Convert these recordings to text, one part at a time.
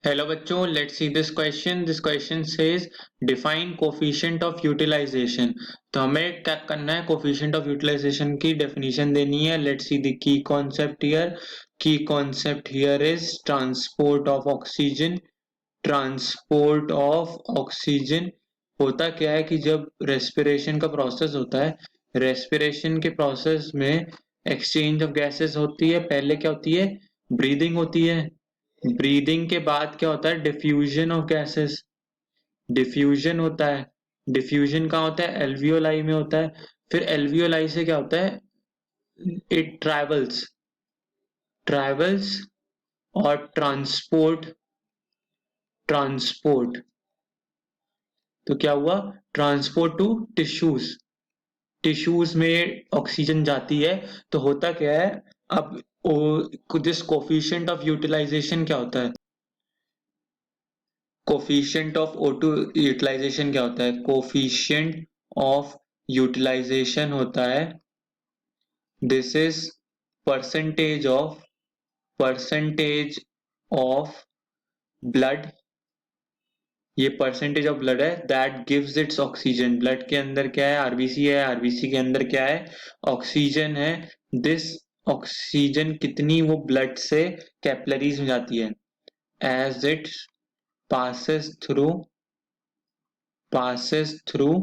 Hello बच्चों, let's see this question. This question says define coefficient of utilization. तो हमें क्या करना है, कोफिशिएंट ऑफ यूटिलाइजेशन की डेफिनेशन देनी है। Let's see the key concept here. Key concept here is transport of oxygen. Transport of oxygen होता क्या है कि जब रेस्पिरेशन का प्रोसेस होता है, रेस्पिरेशन के प्रोसेस में एक्सचेंज ऑफ गैसेस होती है। पहले क्या होती है? ब्रीदिंग होती है। ब्रीदिंग के बाद क्या होता है? Diffusion of gases. डिफ्यूजन होता है। डिफ्यूजन कहाँ होता है? एल्वियोलाई में होता है। फिर एल्वियोलाई से क्या होता है? इट ट्रैवल्स ट्रैवल्स और ट्रांसपोर्ट ट्रांसपोर्ट तो क्या हुआ? Transport to tissues. टिश्यूज में ऑक्सीजन जाती है। तो होता क्या है अब? दिस कोफिशिएंट ऑफ यूटिलाइजेशन क्या होता है? कोफिशिएंट ऑफ O2 यूटिलाइजेशन क्या होता है? कोफिशिएंट ऑफ यूटिलाइजेशन होता है, this is percentage of blood. ये परसेंटेज ऑफ ब्लड है that gives it's oxygen. Blood के अंदर क्या है? आरबीसी है। आरबीसी के अंदर क्या है? ऑक्सीजन है। दिस ऑक्सीजन कितनी वो ब्लड से कैपिलरीज में जाती है as it passes through passes through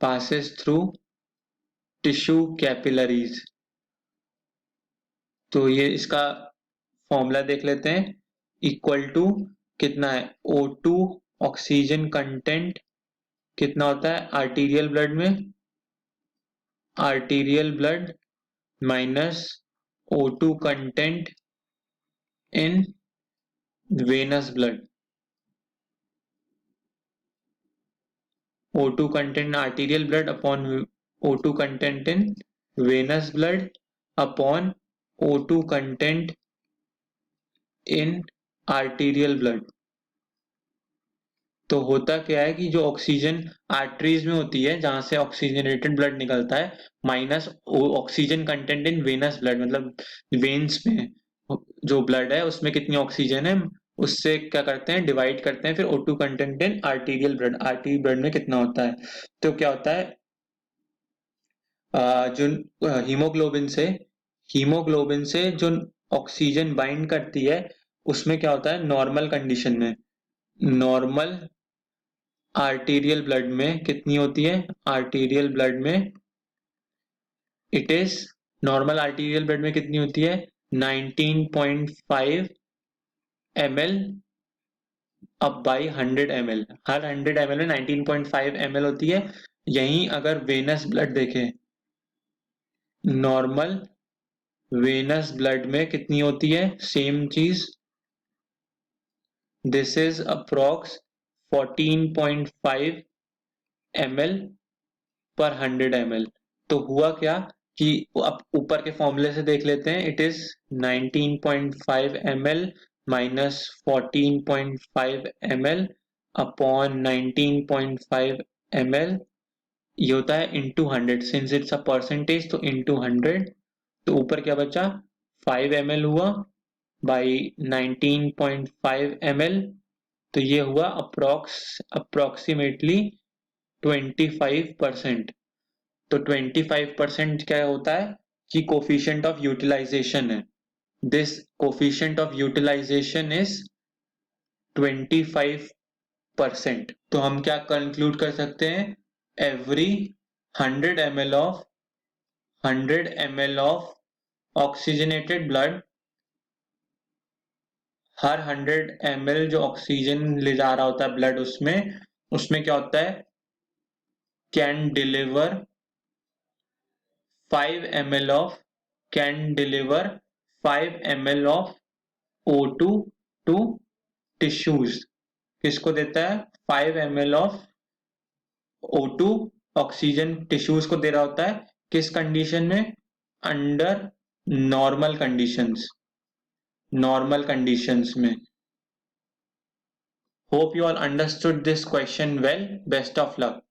passes through tissue capillaries। तो ये इसका फॉर्मूला देख लेते हैं। इक्वल टू कितना है? O2 ऑक्सीजन कंटेंट कितना होता है आर्टीरियल ब्लड में? Arterial blood minus O2 content in venous blood. O2 content in arterial blood upon O2 content in venous blood upon O2 content in arterial blood। तो होता क्या है कि जो ऑक्सीजन आर्टरीज में होती है जहां से ऑक्सीजनेटेड ब्लड निकलता है, minus oxygen content in venous blood, मतलब वेन्स में जो ब्लड है उसमें कितनी ऑक्सीजन है, उससे क्या करते हैं? डिवाइड करते हैं। फिर O2 content in arterial blood, arterial blood में कितना होता है? तो क्या होता है? जो हीमोग्लोबिन से जो ऑक्सीजन बाइंड करती है, उसमें क्या होता है? नॉर्मल कंडीशन में, नॉर्मल आर्टीरियल ब्लड में कितनी होती है? आर्टीरियल ब्लड में it is normal arterial blood में कितनी होती है? 19.5 ml अब बाई 100 ml। हर 100 ml में 19.5 ml होती है। यहीं अगर वेनस ब्लड देखें, नॉर्मल वेनस ब्लड में कितनी होती है? सेम चीज, दिस इज अप्रॉक्स 14.5 ml पर 100 ml। तो हुआ क्या कि अब ऊपर के फॉर्मूले से देख लेते हैं। It is 19.5 ml minus 14.5 ml upon 19.5 ml। ये होता है into 100, since it's a percentage तो इंटू 100। तो ऊपर क्या बचा? 5 ml हुआ बाई 19.5 ml। तो ये हुआ अप्रोक्सीमेटली 25%। तो 25% क्या होता है कि कोफिशिएंट ऑफ यूटिलाइजेशन है। This coefficient of utilization is 25%। तो हम क्या कंक्लूड कर सकते हैं? Every 100 ml of 100 ml of oxygenated blood, हर 100 ml जो ऑक्सीजन ले जा रहा होता है ब्लड, उसमें उसमें क्या होता है? Can deliver 5 ml of can deliver 5 ml of O2 to tissues. किसको देता है? 5 ml of O2 oxygen tissues को दे रहा होता है। किस कंडीशन में? Under normal conditions, normal conditions में। Hope you all understood this question well. Best of luck.